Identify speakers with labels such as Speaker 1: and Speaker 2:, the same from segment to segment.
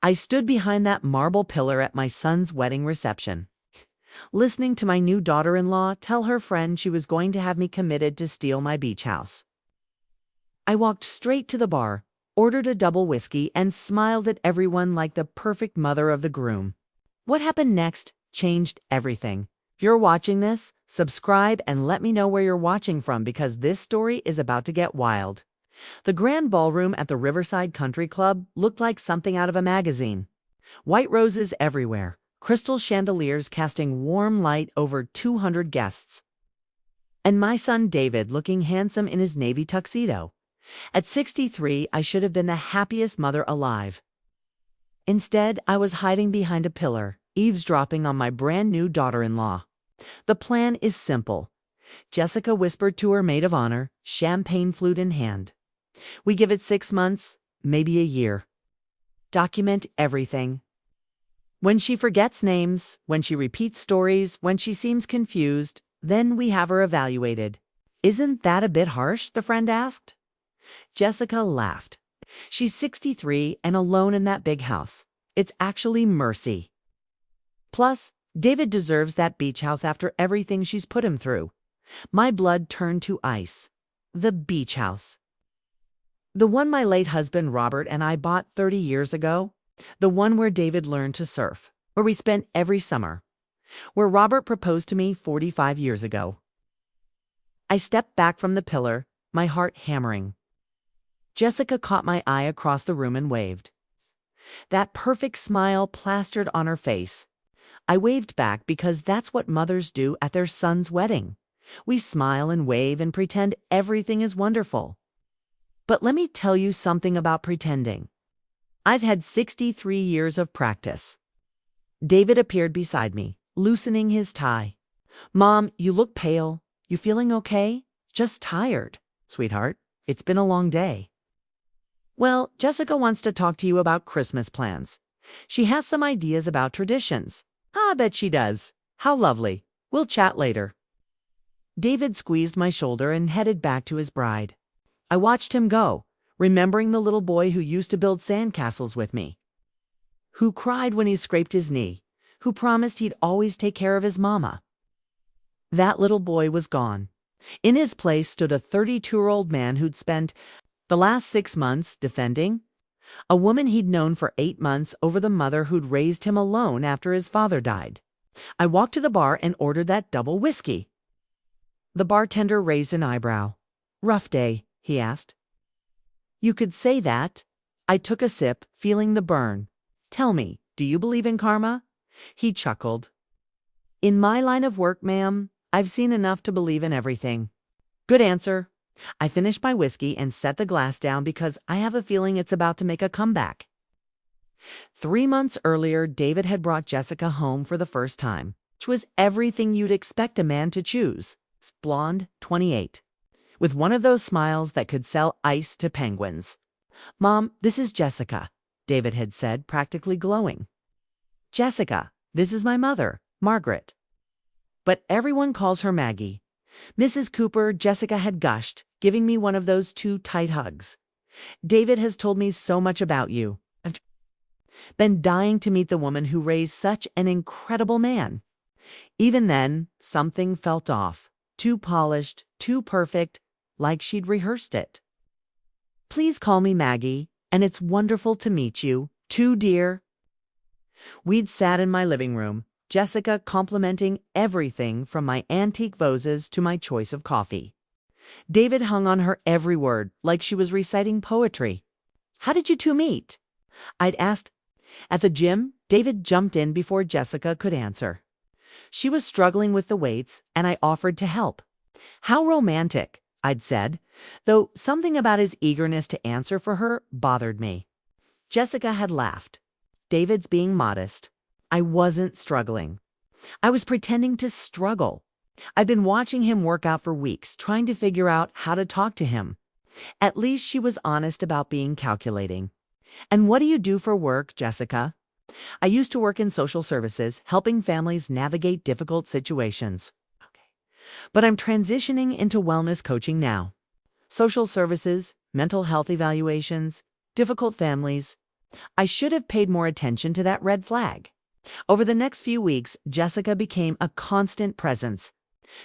Speaker 1: I stood behind that marble pillar at my son's wedding reception, listening to my new daughter-in-law tell her friend she was going to have me committed to steal my beach house. I walked straight to the bar, ordered a double whiskey, and smiled at everyone like the perfect mother of the groom. What happened next changed everything. If you're watching this, subscribe and let me know where you're watching from because this story is about to get wild. The grand ballroom at the Riverside Country Club looked like something out of a magazine. White roses everywhere, crystal chandeliers casting warm light over 200 guests. And my son David looking handsome in his navy tuxedo. At 63, I should have been the happiest mother alive. Instead, I was hiding behind a pillar, eavesdropping on my brand new daughter-in-law. The plan is simple. Jessica whispered to her maid of honor, champagne flute in hand. We give it 6 months, maybe a year. Document everything. When she forgets names, when she repeats stories, when she seems confused, then we have her evaluated. Isn't that a bit harsh? The friend asked. Jessica laughed. She's 63 and alone in that big house. It's actually mercy. Plus, David deserves that beach house after everything she's put him through. My blood turned to ice. The beach house. The one my late husband Robert and I bought 30 years ago. The one where David learned to surf, where we spent every summer, where Robert proposed to me 45 years ago. I stepped back from the pillar, my heart hammering. Jessica caught my eye across the room and waved. That perfect smile plastered on her face. I waved back because that's what mothers do at their son's wedding. We smile and wave and pretend everything is wonderful. But let me tell you something about pretending. I've had 63 years of practice. David appeared beside me, loosening his tie. Mom, you look pale. You feeling okay? Just tired. Sweetheart, it's been a long day. Well, Jessica wants to talk to you about Christmas plans. She has some ideas about traditions. I bet she does. How lovely. We'll chat later. David squeezed my shoulder and headed back to his bride. I watched him go, remembering the little boy who used to build sandcastles with me, who cried when he scraped his knee, who promised he'd always take care of his mama. That little boy was gone. In his place stood a 32-year-old man who'd spent the last 6 months defending a woman he'd known for 8 months over the mother who'd raised him alone after his father died. I walked to the bar and ordered that double whiskey. The bartender raised an eyebrow. Rough day, he asked. You could say that. I took a sip, feeling the burn. Tell me, do you believe in karma? He chuckled. In my line of work, ma'am, I've seen enough to believe in everything. Good answer. I finished my whiskey and set the glass down because I have a feeling it's about to make a comeback. 3 months earlier, David had brought Jessica home for the first time, which was everything you'd expect a man to choose. Blonde, 28, with one of those smiles that could sell ice to penguins. Mom, this is Jessica, David had said, practically glowing. Jessica, this is my mother, Margaret. But everyone calls her Maggie. Mrs. Cooper, Jessica had gushed, giving me one of those 2 tight hugs. David has told me so much about you. I've been dying to meet the woman who raised such an incredible man. Even then, something felt off. Too polished, too perfect, like she'd rehearsed it. Please call me Maggie, and it's wonderful to meet you, too, dear. We'd sat in my living room, Jessica complimenting everything from my antique vases to my choice of coffee. David hung on her every word, like she was reciting poetry. How did you 2 meet? I'd asked. At the gym, David jumped in before Jessica could answer. She was struggling with the weights, and I offered to help. How romantic, I'd said, though something about his eagerness to answer for her bothered me. Jessica had laughed. David's being modest. I wasn't struggling. I was pretending to struggle. I'd been watching him work out for weeks, trying to figure out how to talk to him. At least she was honest about being calculating. And what do you do for work, Jessica? I used to work in social services, helping families navigate difficult situations. But I'm transitioning into wellness coaching now. Social services, mental health evaluations, difficult families. I should have paid more attention to that red flag. Over the next few weeks, Jessica became a constant presence.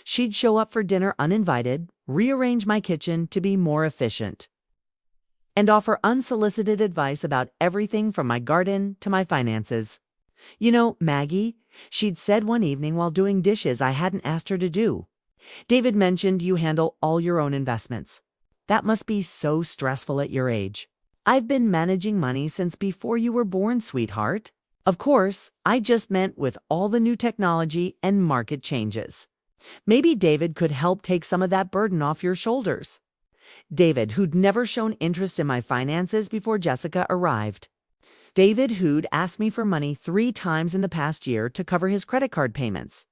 Speaker 1: She'd show up for dinner uninvited, rearrange my kitchen to be more efficient, and offer unsolicited advice about everything from my garden to my finances. You know, Maggie, she'd said one evening while doing dishes I hadn't asked her to do, David mentioned you handle all your own investments. That must be so stressful at your age. I've been managing money since before you were born, sweetheart. Of course, I just meant with all the new technology and market changes. Maybe David could help take some of that burden off your shoulders. David, who'd never shown interest in my finances before Jessica arrived. David, who'd asked me for money 3 times in the past year to cover his credit card payments.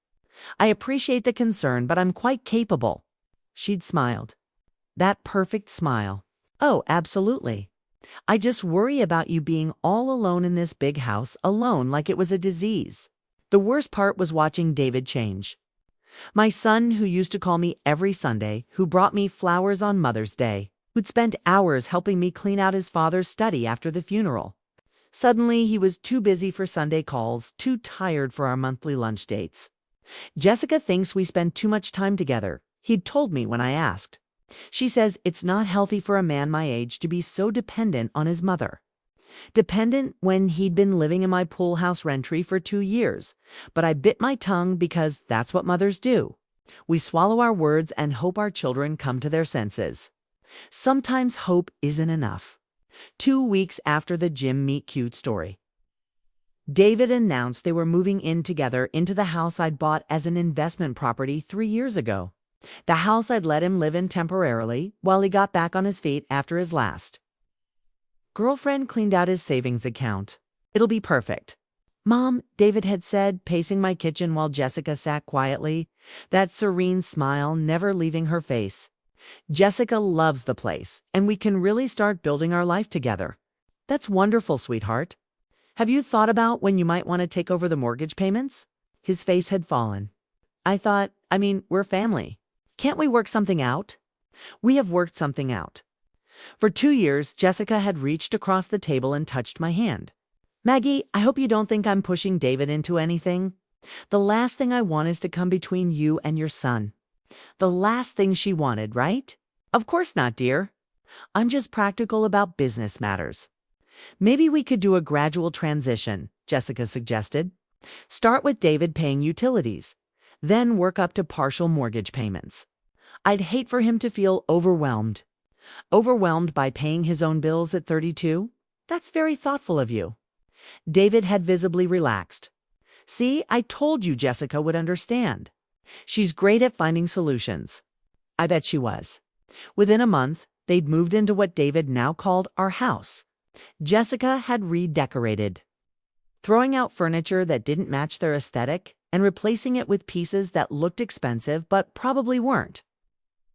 Speaker 1: I appreciate the concern, but I'm quite capable. She'd smiled. That perfect smile. Oh, absolutely. I just worry about you being all alone in this big house, alone like it was a disease. The worst part was watching David change. My son, who used to call me every Sunday, who brought me flowers on Mother's Day, who'd spent hours helping me clean out his father's study after the funeral. Suddenly, he was too busy for Sunday calls, too tired for our monthly lunch dates. Jessica thinks we spend too much time together, he'd told me when I asked. She says it's not healthy for a man my age to be so dependent on his mother. Dependent when he'd been living in my pool house rentry for 2 years. But I bit my tongue because that's what mothers do. We swallow our words and hope our children come to their senses. Sometimes hope isn't enough. 2 weeks after the Jim meet cute story, David announced they were moving in together into the house I'd bought as an investment property 3 years ago. The house I'd let him live in temporarily while he got back on his feet after his last girlfriend cleaned out his savings account. It'll be perfect. Mom, David had said, pacing my kitchen while Jessica sat quietly, that serene smile never leaving her face. Jessica loves the place, and we can really start building our life together. That's wonderful, sweetheart. Have you thought about when you might want to take over the mortgage payments? His face had fallen. We're family. Can't we work something out? We have worked something out. For 2 years, Jessica had reached across the table and touched my hand. Maggie, I hope you don't think I'm pushing David into anything. The last thing I want is to come between you and your son. The last thing she wanted, right? Of course not, dear. I'm just practical about business matters. Maybe we could do a gradual transition, Jessica suggested. Start with David paying utilities, then work up to partial mortgage payments. I'd hate for him to feel overwhelmed. Overwhelmed by paying his own bills at 32? That's very thoughtful of you. David had visibly relaxed. See, I told you Jessica would understand. She's great at finding solutions. I bet she was. Within a month, they'd moved into what David now called our house. Jessica had redecorated, throwing out furniture that didn't match their aesthetic and replacing it with pieces that looked expensive but probably weren't.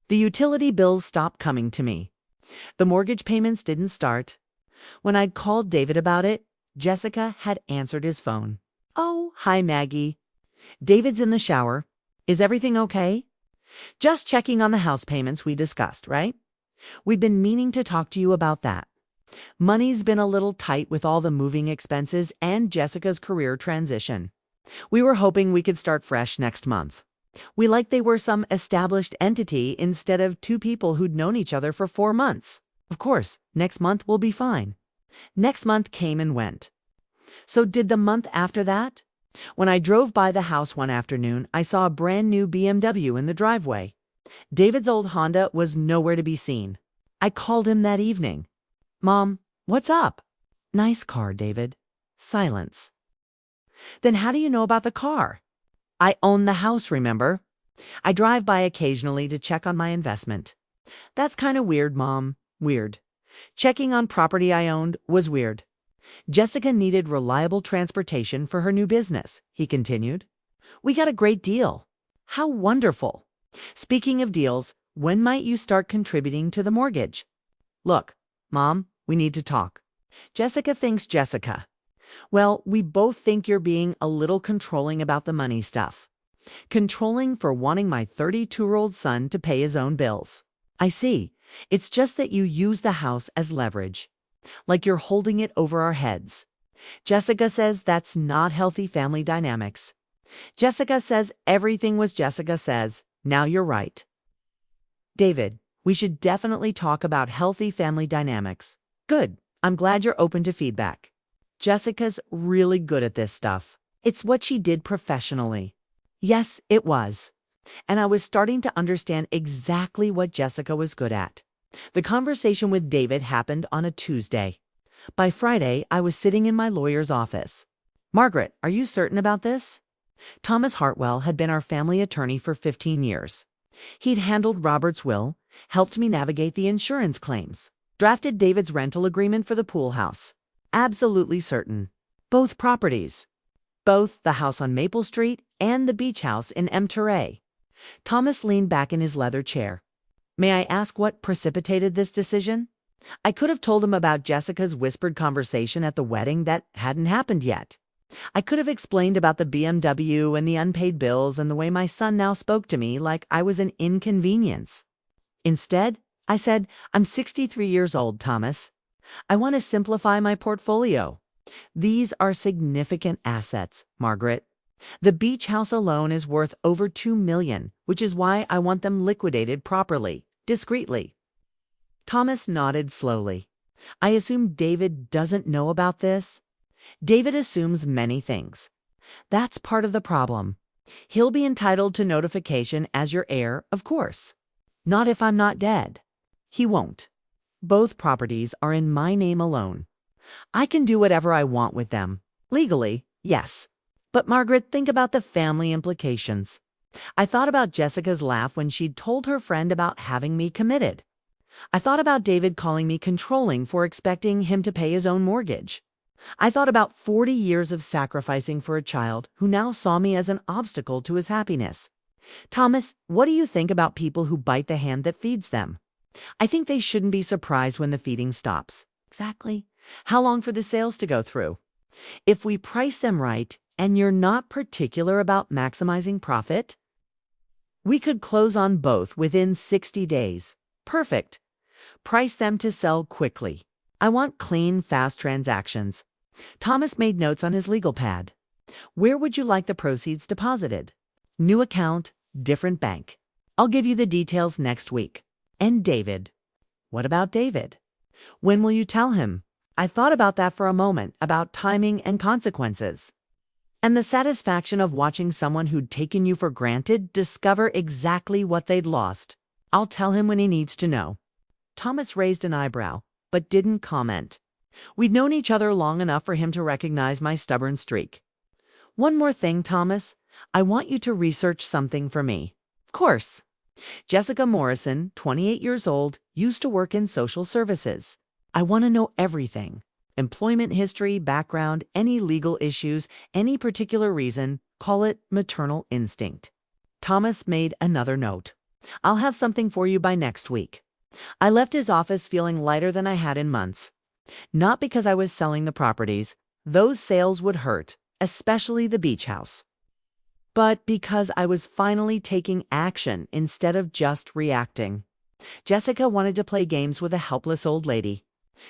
Speaker 1: The utility bills stopped coming to me. The mortgage payments didn't start. When I'd called David about it, Jessica had answered his phone. Oh, hi, Maggie. David's in the shower. Is everything okay? Just checking on the house payments we discussed, right? We've been meaning to talk to you about that. Money's been a little tight with all the moving expenses and Jessica's career transition. We were hoping we could start fresh next month. We like they were some established entity instead of 2 people who'd known each other for 4 months. Of course, next month will be fine. Next month came and went. So did the month after that? When I drove by the house one afternoon, I saw a brand new BMW in the driveway. David's old Honda was nowhere to be seen. I called him that evening. Mom, what's up? Nice car, David. Silence. Then how do you know about the car? I own the house, remember? I drive by occasionally to check on my investment. That's kind of weird, Mom. Weird. Checking on property I owned was weird. Jessica needed reliable transportation for her new business, he continued. We got a great deal. How wonderful. Speaking of deals, when might you start contributing to the mortgage? Look, Mom, we need to talk. Jessica thinks Jessica. Well, we both think you're being a little controlling about the money stuff. Controlling for wanting my 32-year-old son to pay his own bills. I see. It's just that you use the house as leverage. Like you're holding it over our heads. Jessica says that's not healthy family dynamics. Jessica says everything was Jessica says. Now you're right. David, we should definitely talk about healthy family dynamics. Good. I'm glad you're open to feedback. Jessica's really good at this stuff. It's what she did professionally. Yes, it was. And I was starting to understand exactly what Jessica was good at. The conversation with David happened on a Tuesday. By Friday, I was sitting in my lawyer's office. Margaret, are you certain about this? Thomas Hartwell had been our family attorney for 15 years. He'd handled Robert's will, helped me navigate the insurance claims, drafted David's rental agreement for the pool house. Absolutely certain. Both properties. Both the house on Maple Street and the beach house in Monterey. Thomas leaned back in his leather chair. May I ask what precipitated this decision? I could have told him about Jessica's whispered conversation at the wedding that hadn't happened yet. I could have explained about the BMW and the unpaid bills and the way my son now spoke to me like I was an inconvenience. Instead, I said, I'm 63 years old, Thomas. I want to simplify my portfolio. These are significant assets, Margaret. The beach house alone is worth over $2 million, which is why I want them liquidated properly, discreetly. Thomas nodded slowly. I assume David doesn't know about this. David assumes many things. That's part of the problem. He'll be entitled to notification as your heir, of course. Not if I'm not dead. He won't. Both properties are in my name alone. I can do whatever I want with them. Legally, yes. But Margaret, think about the family implications. I thought about Jessica's laugh when she'd told her friend about having me committed. I thought about David calling me controlling for expecting him to pay his own mortgage. I thought about 40 years of sacrificing for a child who now saw me as an obstacle to his happiness. Thomas, what do you think about people who bite the hand that feeds them? I think they shouldn't be surprised when the feeding stops. Exactly. How long for the sales to go through? If we price them right, and you're not particular about maximizing profit, we could close on both within 60 days. Perfect. Price them to sell quickly. I want clean, fast transactions. Thomas made notes on his legal pad. Where would you like the proceeds deposited? New account, different bank. I'll give you the details next week. And David. What about David? When will you tell him? I thought about that for a moment, about timing and consequences. And the satisfaction of watching someone who'd taken you for granted discover exactly what they'd lost. I'll tell him when he needs to know. Thomas raised an eyebrow, but didn't comment. We'd known each other long enough for him to recognize my stubborn streak. One more thing, Thomas. I want you to research something for me. Of course. Jessica Morrison, 28 years old, used to work in social services. I want to know everything. Employment history, background, any legal issues, any particular reason, call it maternal instinct. Thomas made another note. I'll have something for you by next week. I left his office feeling lighter than I had in months. Not because I was selling the properties. Those sales would hurt, especially the beach house. But because I was finally taking action instead of just reacting. Jessica wanted to play games with a helpless old lady.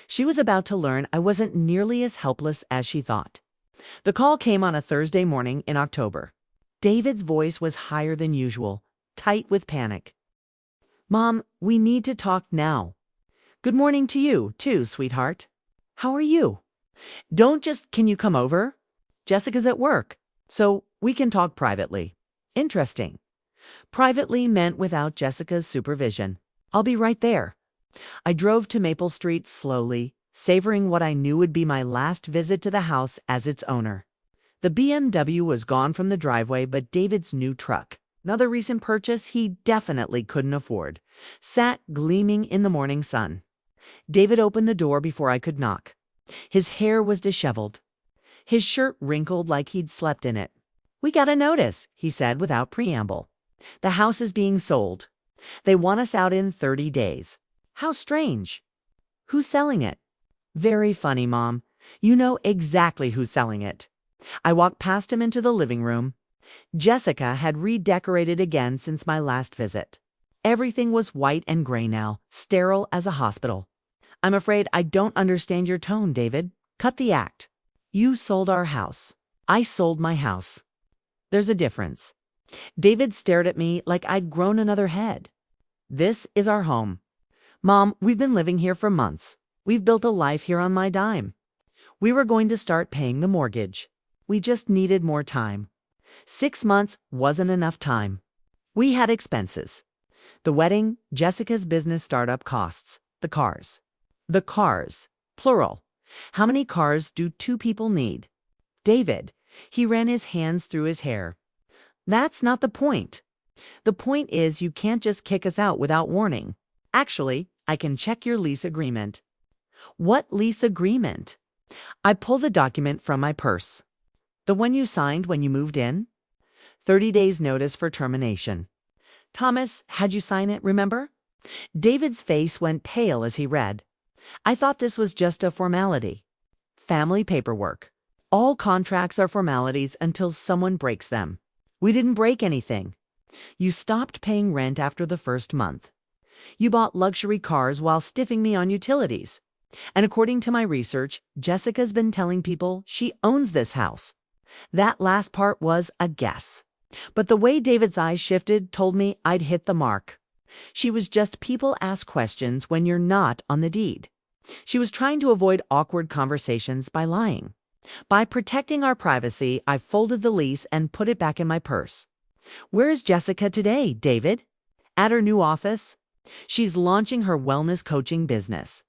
Speaker 1: She was about to learn I wasn't nearly as helpless as she thought. The call came on a Thursday morning in October. David's voice was higher than usual, tight with panic. Mom, we need to talk now. Good morning to you, too, sweetheart. How are you? Don't just, can you come over? Jessica's at work, so we can talk privately. Interesting. Privately meant without Jessica's supervision. I'll be right there. I drove to Maple Street slowly, savoring what I knew would be my last visit to the house as its owner. The BMW was gone from the driveway, but David's new truck, another recent purchase he definitely couldn't afford, sat gleaming in the morning sun. David opened the door before I could knock. His hair was disheveled. His shirt wrinkled like he'd slept in it. We got a notice, he said without preamble. The house is being sold. They want us out in 30 days. How strange. Who's selling it? Very funny, Mom. You know exactly who's selling it. I walked past him into the living room. Jessica had redecorated again since my last visit. Everything was white and gray now, sterile as a hospital. I'm afraid I don't understand your tone, David. Cut the act. You sold our house. I sold my house. There's a difference. David stared at me like I'd grown another head. This is our home. Mom, we've been living here for months. We've built a life here on my dime. We were going to start paying the mortgage. We just needed more time. 6 months wasn't enough time. We had expenses. The wedding, Jessica's business startup costs, the cars. The cars, plural. How many cars do 2 people need? David, he ran his hands through his hair. That's not the point. The point is you can't just kick us out without warning. Actually, I can check your lease agreement. What lease agreement? I pulled the document from my purse. The one you signed when you moved in? 30 days notice for termination. Thomas had you sign it, remember? David's face went pale as he read. I thought this was just a formality. Family paperwork. All contracts are formalities until someone breaks them. We didn't break anything. You stopped paying rent after the first month. You bought luxury cars while stiffing me on utilities. And according to my research, Jessica's been telling people she owns this house. That last part was a guess. But the way David's eyes shifted told me I'd hit the mark. She was just people ask questions when you're not on the deed. She was trying to avoid awkward conversations by lying. By protecting our privacy, I folded the lease and put it back in my purse. Where is Jessica today, David? At her new office. She's launching her wellness coaching business.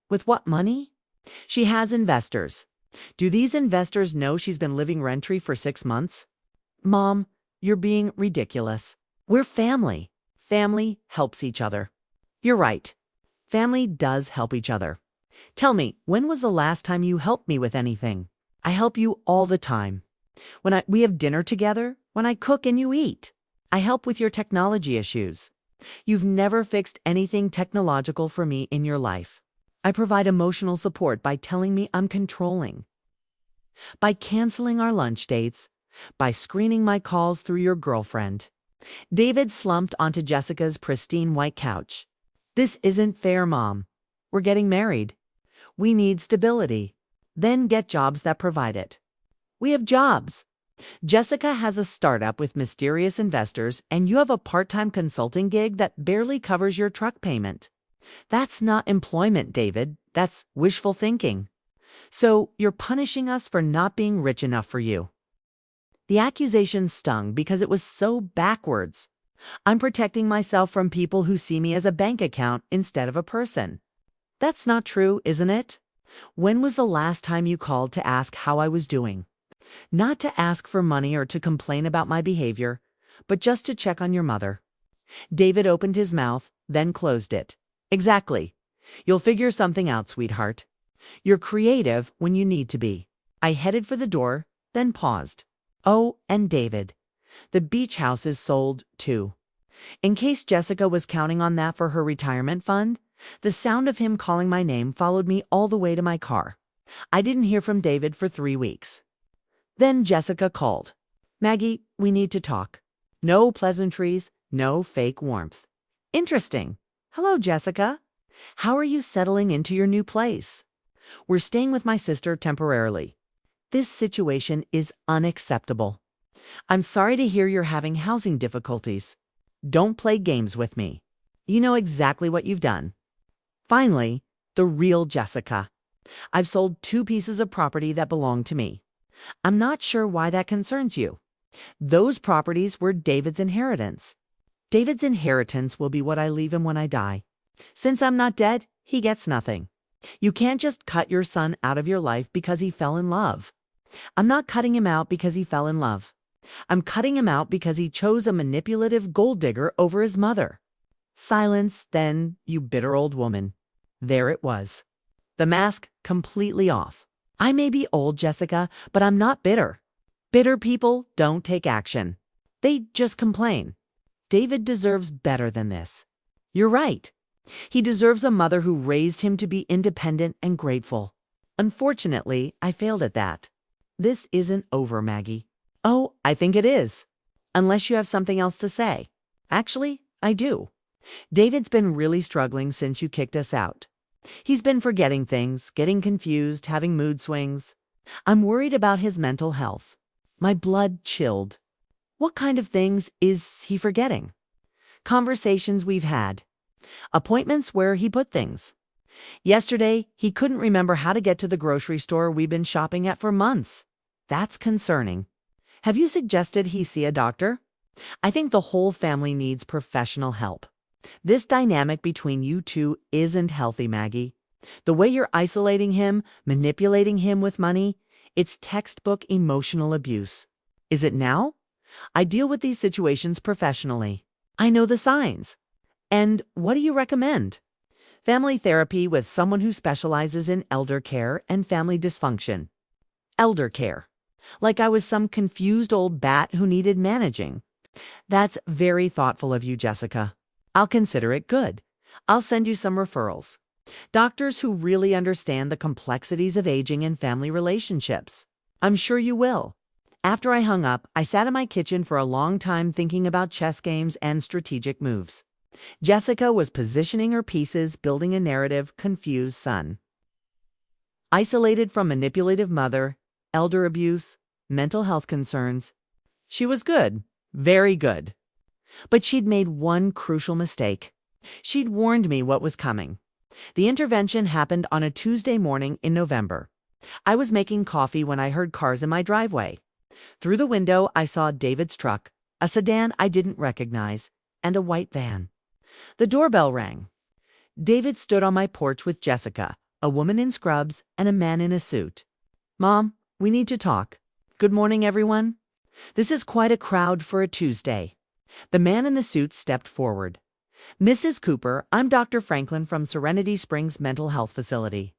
Speaker 1: With what money? She has investors. Do these investors know she's been living rent-free for 6 months? Mom, you're being ridiculous. We're family. Family helps each other. You're right. Family does help each other. Tell me, when was the last time you helped me with anything? I help you all the time. When we have dinner together, when I cook and you eat. I help with your technology issues. You've never fixed anything technological for me in your life. I provide emotional support by telling me I'm controlling. By canceling our lunch dates. By screening my calls through your girlfriend. David slumped onto Jessica's pristine white couch. This isn't fair, Mom. We're getting married. We need stability. Then get jobs that provide it. We have jobs. Jessica has a startup with mysterious investors, and you have a part-time consulting gig that barely covers your truck payment. That's not employment, David. That's wishful thinking. So you're punishing us for not being rich enough for you. The accusation stung because it was so backwards. I'm protecting myself from people who see me as a bank account instead of a person. That's not true, isn't it? When was the last time you called to ask how I was doing? Not to ask for money or to complain about my behavior, but just to check on your mother. David opened his mouth, then closed it. Exactly. You'll figure something out, sweetheart. You're creative when you need to be. I headed for the door, then paused. Oh, and David. The beach house is sold, too. In case Jessica was counting on that for her retirement fund, the sound of him calling my name followed me all the way to my car. I didn't hear from David for 3 weeks. Then Jessica called. Maggie, we need to talk. No pleasantries, no fake warmth. Interesting. Hello, Jessica. How are you settling into your new place? We're staying with my sister temporarily. This situation is unacceptable. I'm sorry to hear you're having housing difficulties. Don't play games with me. You know exactly what you've done. Finally, the real Jessica. I've sold 2 pieces of property that belong to me. I'm not sure why that concerns you. Those properties were David's inheritance. David's inheritance will be what I leave him when I die. Since I'm not dead, he gets nothing. You can't just cut your son out of your life because he fell in love. I'm not cutting him out because he fell in love. I'm cutting him out because he chose a manipulative gold digger over his mother. Silence, then, you bitter old woman. There it was. The mask completely off. I may be old, Jessica, but I'm not bitter. Bitter people don't take action. They just complain. David deserves better than this. You're right. He deserves a mother who raised him to be independent and grateful. Unfortunately, I failed at that. This isn't over, Maggie. Oh, I think it is. Unless you have something else to say. Actually, I do. David's been really struggling since you kicked us out. He's been forgetting things, getting confused, having mood swings. I'm worried about his mental health. My blood chilled. What kind of things is he forgetting? Conversations we've had. Appointments where he put things. Yesterday, he couldn't remember how to get to the grocery store we've been shopping at for months. That's concerning. Have you suggested he see a doctor? I think the whole family needs professional help. This dynamic between you two isn't healthy, Maggie. The way you're isolating him, manipulating him with money, it's textbook emotional abuse. Is it now? I deal with these situations professionally. I know the signs. And what do you recommend? Family therapy with someone who specializes in elder care and family dysfunction. Elder care. Like I was some confused old bat who needed managing. That's very thoughtful of you, Jessica. I'll consider it good. I'll send you some referrals. Doctors who really understand the complexities of aging and family relationships. I'm sure you will. After I hung up, I sat in my kitchen for a long time thinking about chess games and strategic moves. Jessica was positioning her pieces, building a narrative, confused son. Isolated from manipulative mother, elder abuse, mental health concerns. She was good, very good. But she'd made one crucial mistake. She'd warned me what was coming. The intervention happened on a Tuesday morning in November. I was making coffee when I heard cars in my driveway. Through the window, I saw David's truck, a sedan I didn't recognize, and a white van. The doorbell rang. David stood on my porch with Jessica, a woman in scrubs and a man in a suit. Mom, we need to talk. Good morning, everyone. This is quite a crowd for a Tuesday. The man in the suit stepped forward. Mrs. Cooper, I'm Dr. Franklin from Serenity Springs Mental Health Facility.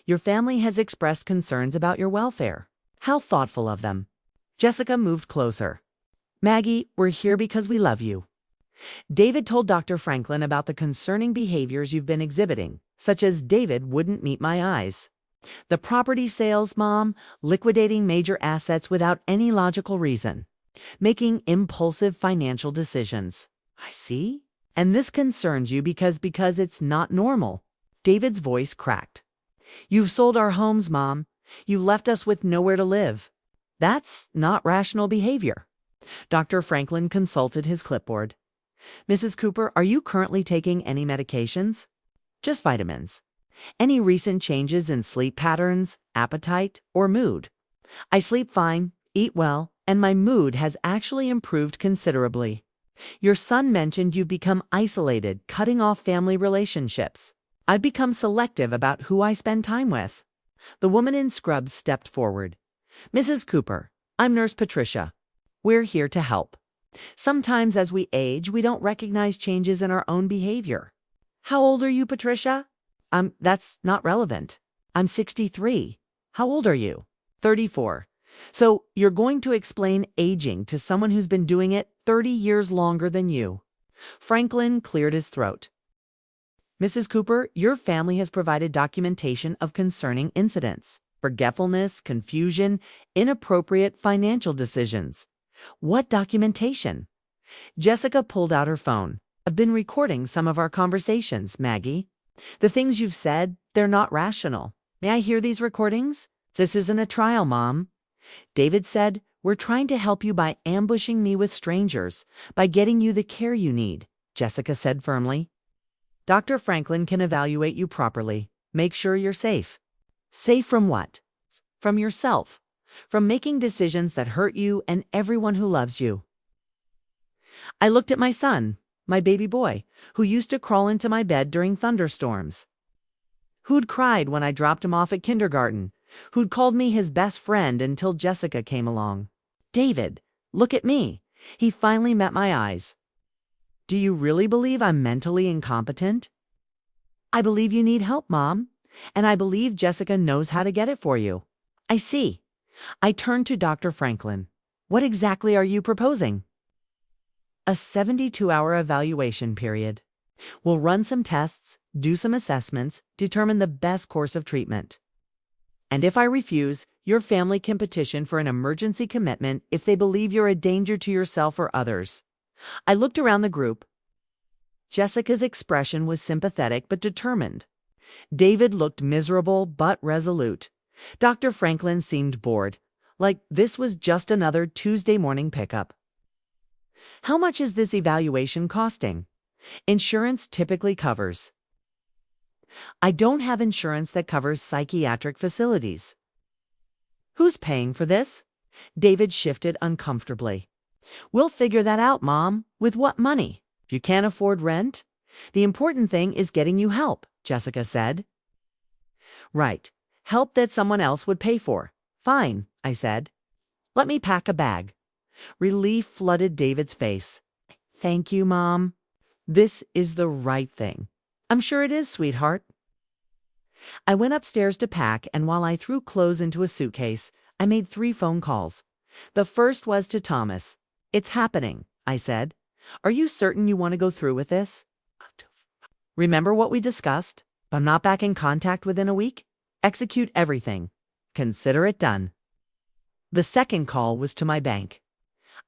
Speaker 1: Your family has expressed concerns about your welfare. How thoughtful of them. Jessica moved closer. Maggie, we're here because we love you. David told Dr. Franklin about the concerning behaviors you've been exhibiting, such as David wouldn't meet my eyes. The property sales, Mom, liquidating major assets without any logical reason, making impulsive financial decisions. I see. And this concerns you because it's not normal. David's voice cracked. You've sold our homes, Mom. You left us with nowhere to live. That's not rational behavior. Dr. Franklin consulted his clipboard. Mrs. Cooper, are you currently taking any medications? Just vitamins. Any recent changes in sleep patterns, appetite, or mood? I sleep fine, eat well, and my mood has actually improved considerably. Your son mentioned you've become isolated, cutting off family relationships. I've become selective about who I spend time with. The woman in scrubs stepped forward. Mrs. Cooper, I'm Nurse Patricia. We're here to help. Sometimes as we age, we don't recognize changes in our own behavior. How old are you, Patricia? That's not relevant. I'm 63. How old are you? 34. So you're going to explain aging to someone who's been doing it 30 years longer than you. Franklin cleared his throat. Mrs. Cooper, your family has provided documentation of concerning incidents, forgetfulness, confusion, inappropriate financial decisions. What documentation? Jessica pulled out her phone. I've been recording some of our conversations, Maggie. The things you've said, they're not rational. May I hear these recordings? This isn't a trial, Mom. David said, we're trying to help you by ambushing me with strangers, by getting you the care you need, Jessica said firmly. Dr. Franklin can evaluate you properly. Make sure you're safe. Safe from what? From yourself. From making decisions that hurt you and everyone who loves you. I looked at my son, my baby boy, who used to crawl into my bed during thunderstorms. Who'd cried when I dropped him off at kindergarten. Who'd called me his best friend until Jessica came along. David, look at me. He finally met my eyes. Do you really believe I'm mentally incompetent? I believe you need help, Mom. And I believe Jessica knows how to get it for you. I see. I turned to Dr. Franklin. What exactly are you proposing? A 72-hour evaluation period. We'll run some tests, do some assessments, determine the best course of treatment. And if I refuse, your family can petition for an emergency commitment if they believe you're a danger to yourself or others. I looked around the group. Jessica's expression was sympathetic but determined. David looked miserable but resolute. Dr. Franklin seemed bored, like this was just another Tuesday morning pickup. How much is this evaluation costing? Insurance typically covers. I don't have insurance that covers psychiatric facilities. Who's paying for this? David shifted uncomfortably. We'll figure that out, Mom. With what money? If you can't afford rent? The important thing is getting you help, Jessica said. Right. Help that someone else would pay for. Fine, I said. Let me pack a bag. Relief flooded David's face. Thank you, Mom. This is the right thing. I'm sure it is, sweetheart. I went upstairs to pack, and while I threw clothes into a suitcase, I made 3 phone calls. The first was to Thomas. It's happening, I said. Are you certain you want to go through with this? Remember what we discussed? If I'm not back in contact within a week, execute everything. Consider it done. The second call was to my bank.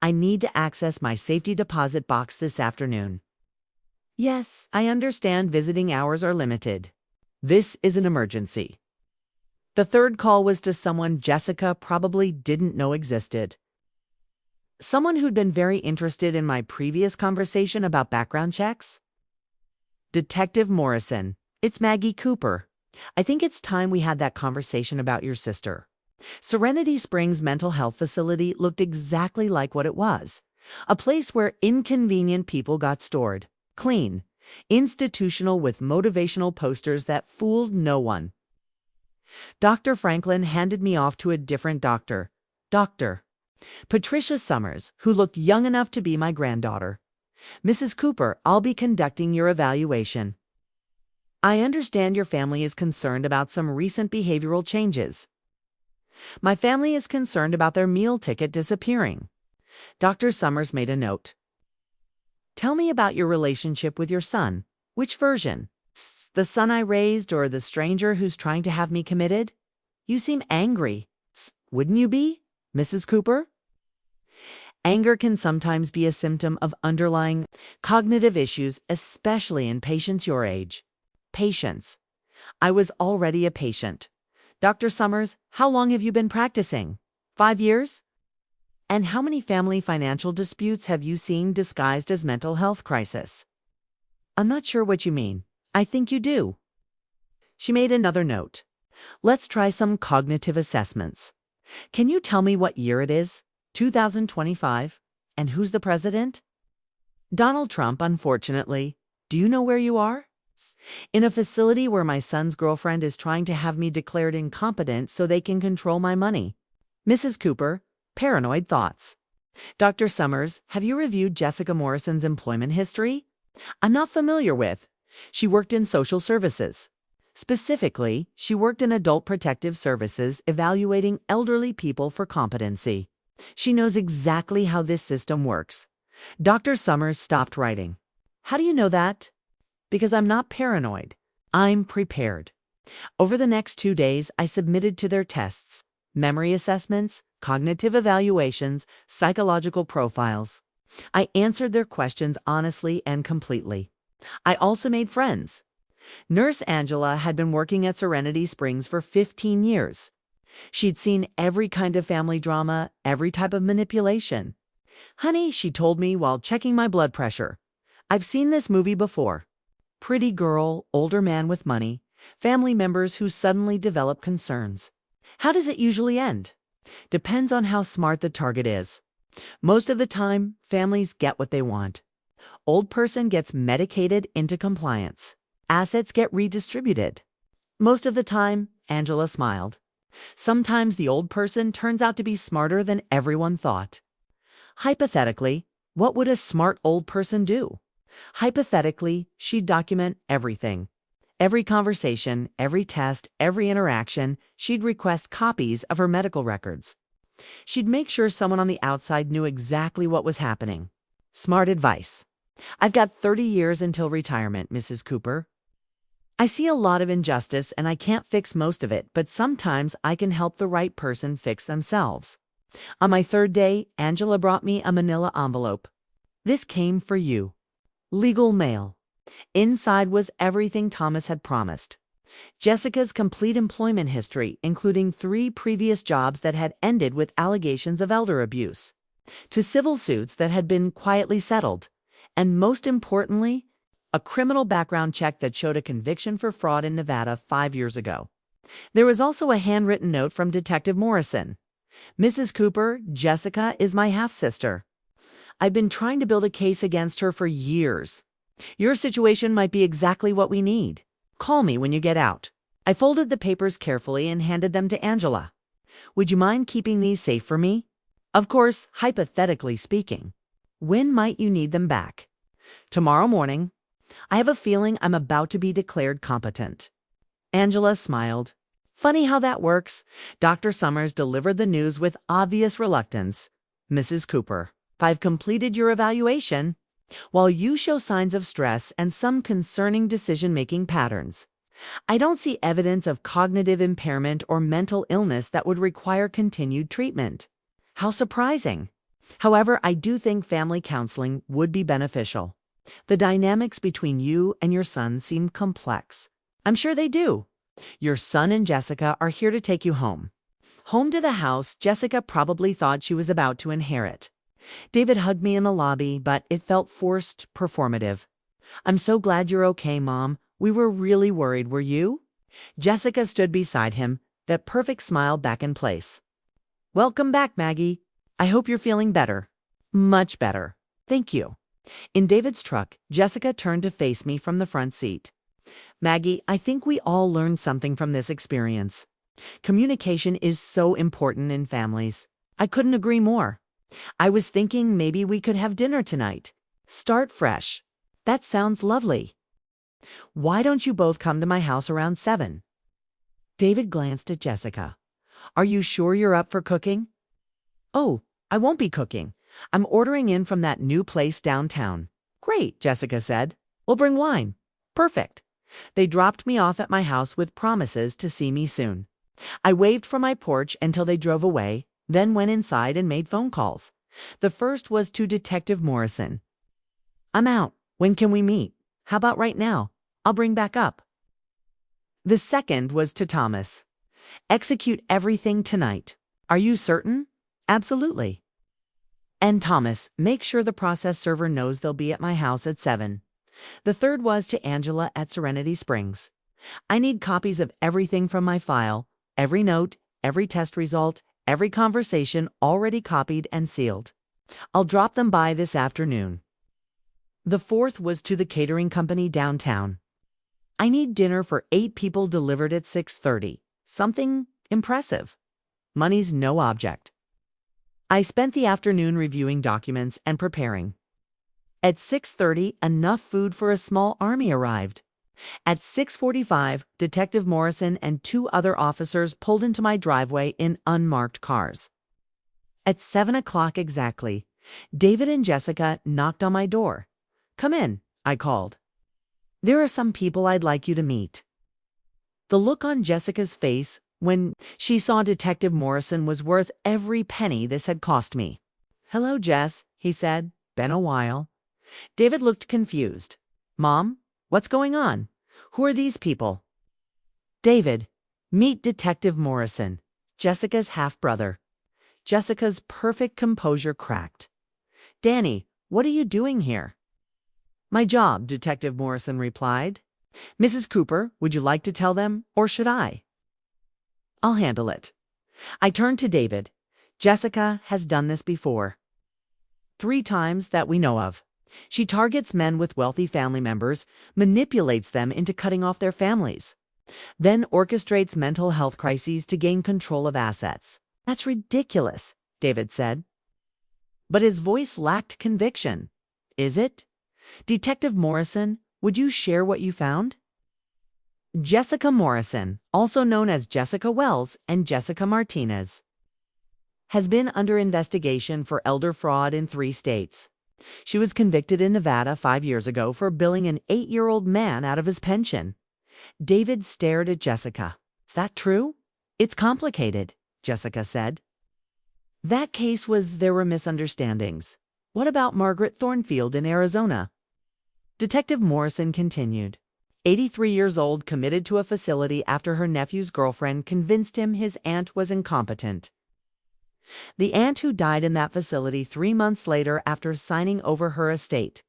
Speaker 1: I need to access my safety deposit box this afternoon. Yes, I understand visiting hours are limited. This is an emergency. The third call was to someone Jessica probably didn't know existed. Someone who'd been very interested in my previous conversation about background checks. Detective Morrison, it's Maggie Cooper. I think it's time we had that conversation about your sister. Serenity Springs Mental Health Facility looked exactly like what it was. A place where inconvenient people got stored. Clean. Institutional with motivational posters that fooled no one. Dr. Franklin handed me off to a different doctor. Dr. Patricia Summers, who looked young enough to be my granddaughter. Mrs. Cooper, I'll be conducting your evaluation. I understand your family is concerned about some recent behavioral changes. My family is concerned about their meal ticket disappearing. Dr. Summers made a note. Tell me about your relationship with your son. Which version? The son I raised or the stranger who's trying to have me committed? You seem angry. Wouldn't you be, Mrs. Cooper? Anger can sometimes be a symptom of underlying cognitive issues, especially in patients your age. Patience. I was already a patient. Dr. Summers, how long have you been practicing? 5 years? And how many family financial disputes have you seen disguised as mental health crisis? I'm not sure what you mean. I think you do. She made another note. Let's try some cognitive assessments. Can you tell me what year it is? 2025? And who's the president? Donald Trump, unfortunately. Do you know where you are? In a facility where my son's girlfriend is trying to have me declared incompetent so they can control my money. Mrs. Cooper, paranoid thoughts. Dr. Summers, have you reviewed Jessica Morrison's employment history? I'm not familiar with. She worked in social services. Specifically, she worked in adult protective services evaluating elderly people for competency. She knows exactly how this system works. Dr. Summers stopped writing. How do you know that? Because I'm not paranoid. I'm prepared. Over the next 2 days, I submitted to their tests, memory assessments, cognitive evaluations, psychological profiles. I answered their questions honestly and completely. I also made friends. Nurse Angela had been working at Serenity Springs for 15 years. She'd seen every kind of family drama, every type of manipulation. Honey, she told me while checking my blood pressure, I've seen this movie before. Pretty girl, older man with money, family members who suddenly develop concerns. How does it usually end? Depends on how smart the target is. Most of the time, families get what they want. Old person gets medicated into compliance. Assets get redistributed. Most of the time, Angela smiled. Sometimes the old person turns out to be smarter than everyone thought. Hypothetically, what would a smart old person do? Hypothetically, she'd document everything. Every conversation, every test, every interaction, she'd request copies of her medical records. She'd make sure someone on the outside knew exactly what was happening. Smart advice. I've got 30 years until retirement, Mrs. Cooper. I see a lot of injustice and I can't fix most of it, but sometimes I can help the right person fix themselves. On my 3rd day, Angela brought me a manila envelope. This came for you. Legal mail. Inside was everything Thomas had promised. Jessica's complete employment history, including 3 previous jobs that had ended with allegations of elder abuse, to civil suits that had been quietly settled, and most importantly, a criminal background check that showed a conviction for fraud in Nevada 5 years ago. There was also a handwritten note from Detective Morrison. "Mrs. Cooper, Jessica is my half-sister. I've been trying to build a case against her for years. Your situation might be exactly what we need. Call me when you get out." I folded the papers carefully and handed them to Angela. "Would you mind keeping these safe for me? Of course, hypothetically speaking. When might you need them back?" "Tomorrow morning. I have a feeling I'm about to be declared competent." Angela smiled. "Funny how that works." Dr. Summers delivered the news with obvious reluctance. "Mrs. Cooper, I've completed your evaluation. While you show signs of stress and some concerning decision-making patterns, I don't see evidence of cognitive impairment or mental illness that would require continued treatment." How surprising. However, I do think family counseling would be beneficial. The dynamics between you and your son seem complex. I'm sure they do. Your son and Jessica are here to take you home. Home to the house Jessica probably thought she was about to inherit. David hugged me in the lobby, but it felt forced, performative. "I'm so glad you're okay, Mom. We were really worried, were you?" Jessica stood beside him, that perfect smile back in place. "Welcome back, Maggie. I hope you're feeling better." "Much better. Thank you." In David's truck, Jessica turned to face me from the front seat. "Maggie, I think we all learned something from this experience. Communication is so important in families." I couldn't agree more. "I was thinking maybe we could have dinner tonight. Start fresh." "That sounds lovely. Why don't you both come to my house around 7? David glanced at Jessica. "Are you sure you're up for cooking?" "Oh, I won't be cooking. I'm ordering in from that new place downtown." "Great," Jessica said. "We'll bring wine." "Perfect." They dropped me off at my house with promises to see me soon. I waved from my porch until they drove away, then went inside and made phone calls. The first was to Detective Morrison. "I'm out. When can we meet? How about right now? I'll bring back up." The second was to Thomas. "Execute everything tonight. Are you certain?" "Absolutely." "And Thomas, make sure the process server knows they'll be at my house at 7. The third was to Angela at Serenity Springs. "I need copies of everything from my file, every note, every test result, every conversation already copied and sealed. I'll drop them by this afternoon." The fourth was to the catering company downtown. "I need dinner for 8 people delivered at 6:30. Something impressive. Money's no object." I spent the afternoon reviewing documents and preparing. At 6:30, enough food for a small army arrived. At 6:45, Detective Morrison and 2 other officers pulled into my driveway in unmarked cars. At 7 o'clock exactly, David and Jessica knocked on my door. "Come in," I called. "There are some people I'd like you to meet." The look on Jessica's face when she saw Detective Morrison was worth every penny this had cost me. "Hello, Jess," he said. "Been a while." David looked confused. "Mom, what's going on? Who are these people?" "David, meet Detective Morrison, Jessica's half-brother." Jessica's perfect composure cracked. "Danny, what are you doing here?" "My job," Detective Morrison replied. "Mrs. Cooper, would you like to tell them, or should I?" "I'll handle it." I turned to David. "Jessica has done this before. 3 times that we know of. She targets men with wealthy family members, manipulates them into cutting off their families, then orchestrates mental health crises to gain control of assets." "That's ridiculous," David said. But his voice lacked conviction. "Is it? Detective Morrison, would you share what you found?" Jessica Morrison, also known as Jessica Wells and Jessica Martinez, has been under investigation for elder fraud in 3 states. She was convicted in Nevada 5 years ago for billing an 8-year-old man out of his pension. David stared at Jessica. "Is that true?" "It's complicated," Jessica said. "That case was there were misunderstandings. What about Margaret Thornfield in Arizona?" Detective Morrison continued. 83 years old, committed to a facility after her nephew's girlfriend convinced him his aunt was incompetent. The aunt who died in that facility 3 months later after signing over her estate.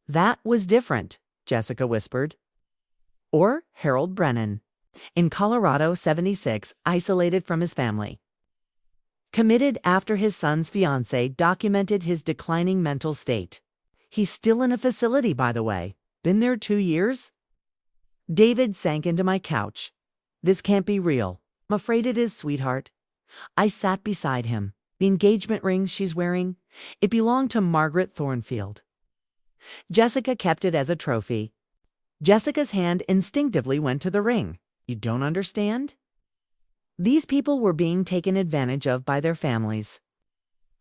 Speaker 1: That was different, Jessica whispered. Or Harold Brennan, in Colorado, 76, isolated from his family. Committed after his son's fiancée documented his declining mental state. He's still in a facility, by the way. Been there 2 years? David sank into my couch. This can't be real. I'm afraid it is, sweetheart. I sat beside him. The engagement ring she's wearing, it belonged to Margaret Thornfield. Jessica kept it as a trophy. Jessica's hand instinctively went to the ring. You don't understand? These people were being taken advantage of by their families.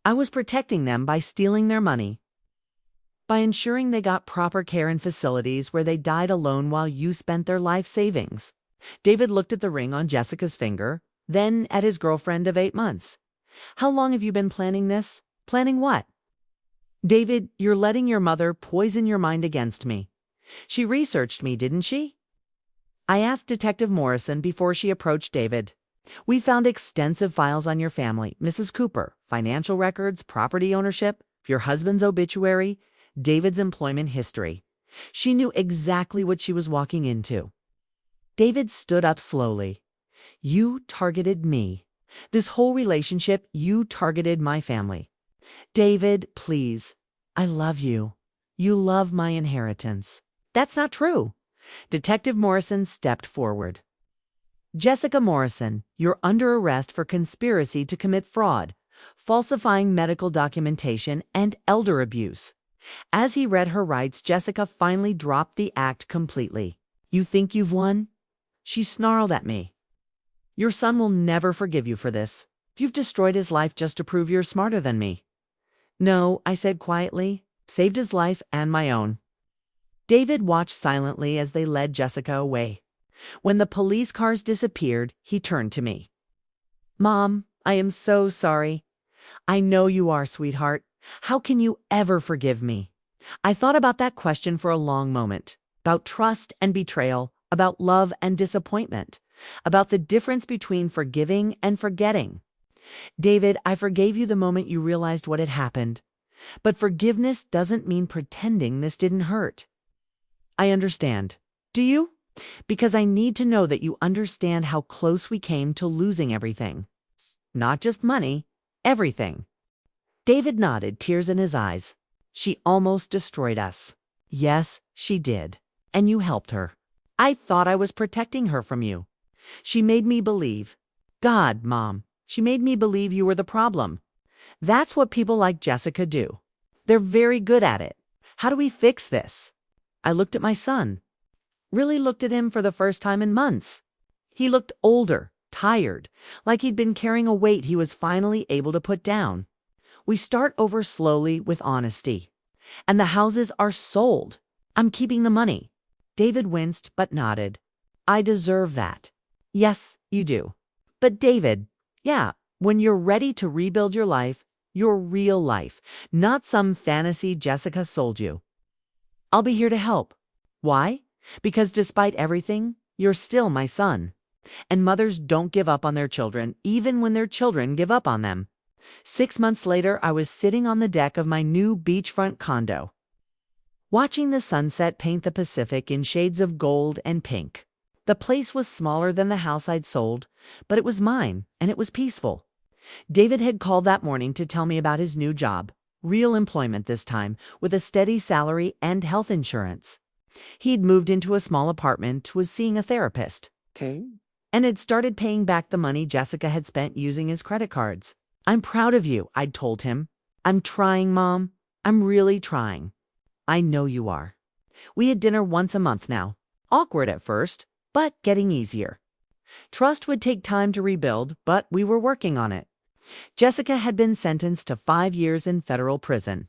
Speaker 1: I was protecting them by stealing their money, by ensuring they got proper care in facilities where they died alone while you spent their life savings. David looked at the ring on Jessica's finger, then at his girlfriend of 8 months. How long have you been planning this? Planning what? David, you're letting your mother poison your mind against me. She researched me, didn't she? I asked Detective Morrison before she approached David. We found extensive files on your family, Mrs. Cooper, financial records, property ownership, your husband's obituary, David's employment history. She knew exactly what she was walking into. David stood up slowly. You targeted me. This whole relationship, you targeted my family. David, please. I love you. You love my inheritance. That's not true. Detective Morrison stepped forward. Jessica Morrison, you're under arrest for conspiracy to commit fraud, falsifying medical documentation, and elder abuse. As he read her rights, Jessica finally dropped the act completely. You think you've won? She snarled at me. Your son will never forgive you for this. You've destroyed his life just to prove you're smarter than me. No, I said quietly. Saved his life and my own. David watched silently as they led Jessica away. When the police cars disappeared, he turned to me. Mom, I am so sorry. I know you are, sweetheart. How can you ever forgive me? I thought about that question for a long moment, about trust and betrayal, about love and disappointment, about the difference between forgiving and forgetting. David, I forgave you the moment you realized what had happened. But forgiveness doesn't mean pretending this didn't hurt. I understand. Do you? Because I need to know that you understand how close we came to losing everything. Not just money, everything. David nodded, tears in his eyes. She almost destroyed us. Yes, she did. And you helped her. I thought I was protecting her from you. She made me believe. God, Mom, she made me believe you were the problem. That's what people like Jessica do. They're very good at it. How do we fix this? I looked at my son. Really looked at him for the first time in months. He looked older, tired, like he'd been carrying a weight he was finally able to put down. We start over slowly with honesty. And the houses are sold. I'm keeping the money. David winced but nodded. I deserve that. Yes, you do. But David, yeah, when you're ready to rebuild your life, your real life, not some fantasy Jessica sold you. I'll be here to help. Why? Because despite everything, you're still my son. And mothers don't give up on their children, even when their children give up on them. 6 months later, I was sitting on the deck of my new beachfront condo, watching the sunset paint the Pacific in shades of gold and pink. The place was smaller than the house I'd sold, but it was mine, and it was peaceful. David had called that morning to tell me about his new job, real employment this time, with a steady salary and health insurance. He'd moved into a small apartment, was seeing a therapist. Okay. And had started paying back the money Jessica had spent using his credit cards. I'm proud of you, I'd told him. I'm trying, Mom. I'm really trying. I know you are. We had dinner once a month now. Awkward at first, but getting easier. Trust would take time to rebuild, but we were working on it. Jessica had been sentenced to 5 years in federal prison.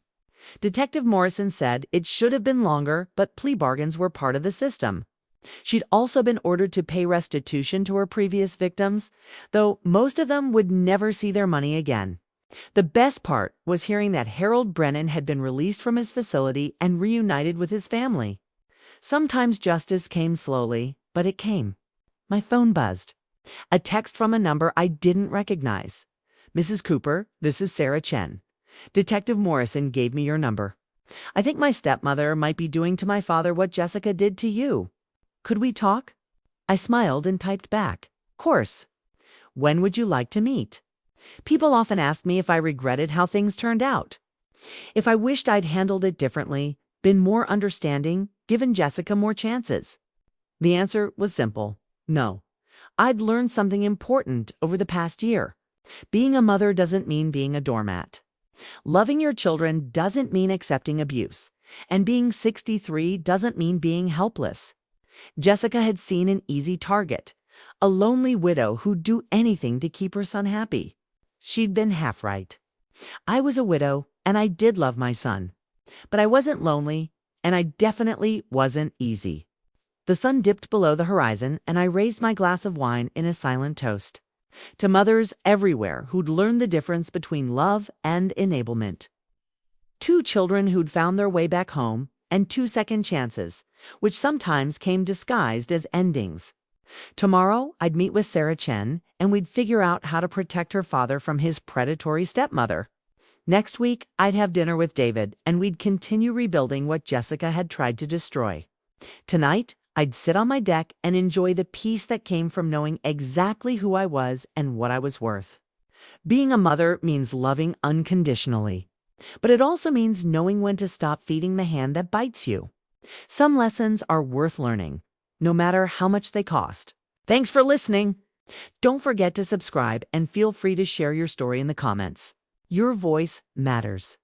Speaker 1: Detective Morrison said it should have been longer, but plea bargains were part of the system. She'd also been ordered to pay restitution to her previous victims, though most of them would never see their money again. The best part was hearing that Harold Brennan had been released from his facility and reunited with his family. Sometimes justice came slowly, but it came. My phone buzzed. A text from a number I didn't recognize. "Mrs. Cooper, this is Sarah Chen. Detective Morrison gave me your number. I think my stepmother might be doing to my father what Jessica did to you. Could we talk?" I smiled and typed back, "Course. When would you like to meet?" People often ask me if I regretted how things turned out. If I wished I'd handled it differently, been more understanding, given Jessica more chances. The answer was simple: no. I'd learned something important over the past year. Being a mother doesn't mean being a doormat. Loving your children doesn't mean accepting abuse. And being 63 doesn't mean being helpless. Jessica had seen an easy target, a lonely widow who'd do anything to keep her son happy. She'd been half right. I was a widow, and I did love my son. But I wasn't lonely, and I definitely wasn't easy. The sun dipped below the horizon, and I raised my glass of wine in a silent toast. To mothers everywhere who'd learned the difference between love and enablement. 2 children who'd found their way back home, and 2 second chances, which sometimes came disguised as endings. Tomorrow, I'd meet with Sarah Chen, and we'd figure out how to protect her father from his predatory stepmother. Next week, I'd have dinner with David, and we'd continue rebuilding what Jessica had tried to destroy. Tonight, I'd sit on my deck and enjoy the peace that came from knowing exactly who I was and what I was worth. Being a mother means loving unconditionally, but it also means knowing when to stop feeding the hand that bites you. Some lessons are worth learning, no matter how much they cost. Thanks for listening. Don't forget to subscribe and feel free to share your story in the comments. Your voice matters.